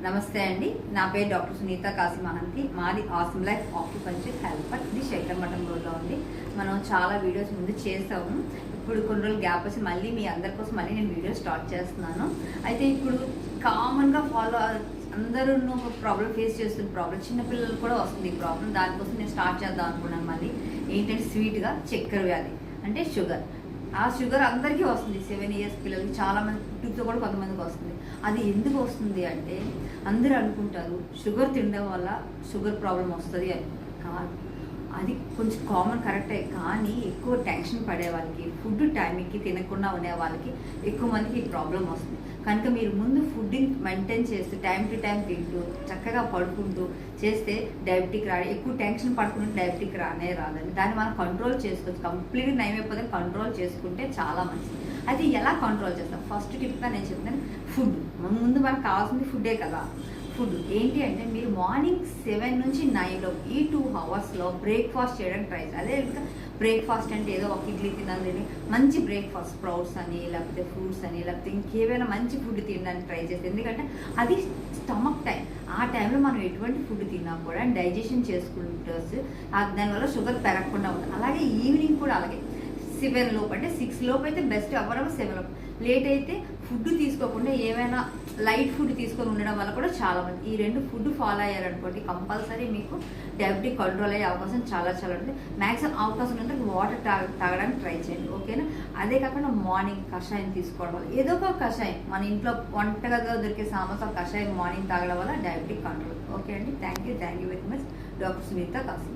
నమస్తే అండి. నా పేరు డాక్టర్ సునీత కాశీ మహంతి. మాది ఆసమ్ లైఫ్ ఆక్యుపంచర్ హెల్పర్. ఇది శేఖరమఠం రోడ్లో ఉంది. మనం చాలా వీడియోస్ ముందు చేసాము. ఇప్పుడు కొన్ని రోజులు గ్యాప్ వచ్చి మళ్ళీ మీ అందరి కోసం మళ్ళీ నేను వీడియో స్టార్ట్ చేస్తున్నాను. అయితే ఇప్పుడు కామన్గా అందరూ ఒక ప్రాబ్లం ఫేస్ చేస్తున్న ప్రాబ్లం, చిన్నపిల్లలు కూడా వస్తుంది ఈ ప్రాబ్లం. దానికోసం నేను స్టార్ట్ చేద్దాం అనుకున్నాను. మళ్ళీ ఏంటంటే స్వీట్గా చక్కెర వ్యాధి అంటే షుగర్. ఆ షుగర్ అందరికీ వస్తుంది. 7 years పిల్లలకి, చాలామంది పుట్టుకతో కూడా కొంతమందికి వస్తుంది. అది ఎందుకు వస్తుంది అంటే అందరూ అనుకుంటారు షుగర్ తినడం వల్ల షుగర్ ప్రాబ్లం వస్తుంది అని. కాదు, అది కొంచెం కామన్ కరెక్టే. కానీ ఎక్కువ టెన్షన్ పడే వాళ్ళకి, ఫుడ్ టైంకి తినకుండా ఉండే వాళ్ళకి ఎక్కువ మందికి ఈ ప్రాబ్లం వస్తుంది. కనుక మీరు ముందు ఫుడ్డింగ్ మెయింటైన్ చేస్తూ టైం టు టైం తింటూ చక్కగా పడుకుంటూ చేస్తే డయాబెటిక్ రాదు. ఎక్కువ టెన్షన్ పడుకుంటే డయాబెటిక్ రాదండి. దాన్ని మనం కంట్రోల్ చేసుకోవచ్చు. కంప్లీట్గా నయమైపోతే కంట్రోల్ చేసుకుంటే చాలా మంచిది. అయితే ఎలా కంట్రోల్ చేస్తాం? ఫస్ట్ టిప్గా నేను చెప్తాను, ఫుడ్. ముందు మనకు కావాల్సింది ఫుడ్డే కదా. ఫుడ్ ఏంటి అంటే మీరు మార్నింగ్ 7 నుంచి 9 ఈ 2 hours బ్రేక్ఫాస్ట్ చేయడానికి ట్రై చేయాలి. అదే ఇంకా బ్రేక్ఫాస్ట్ అంటే ఏదో ఒక ఇడ్లీ తినాలని, మంచి బ్రేక్ఫాస్ట్, స్ప్రౌట్స్ అని, లేకపోతే ఫ్రూట్స్ అని, లేకపోతే ఇంకేమైనా మంచి ఫుడ్ తినడానికి ట్రై చేస్తే, ఎందుకంటే అది స్టమక్ టైం. ఆ టైంలో మనం ఎటువంటి ఫుడ్ తిన్నా కూడా డైజెషన్ చేసుకుంటూ దానివల్ల షుగర్ పెరగకుండా ఉంటుంది. అలాగే ఈవినింగ్ కూడా అలాగే 7 లోపు, అంటే 6 లోపు అయితే బెస్ట్, అవ్వడం 7 లోపు. లేట్ అయితే ఫుడ్ తీసుకోకుండా ఏమైనా లైట్ ఫుడ్ తీసుకొని ఉండడం వల్ల కూడా చాలా మంది ఈ 2 ఫుడ్ ఫాలో అయ్యారనుకోండి, కంపల్సరీ మీకు డయాబెటిక్ కంట్రోల్ అయ్యే అవకాశం చాలా ఉంటుంది. మ్యాక్సిమం అవకాశం ఉంటే వాటర్ తాగడానికి ట్రై చేయండి, ఓకేనా? అదే కాకుండా మార్నింగ్ కషాయం తీసుకోవడం వల్ల, ఏదో ఒక కషాయం మన ఇంట్లో వంటగదిలో దొరికే సామాన్లు కషాయం మార్నింగ్ తాగడం వల్ల డయాబెటిక్ కంట్రోల్. ఓకే అండి, thank you very much. Doctor Sunitha Kashi.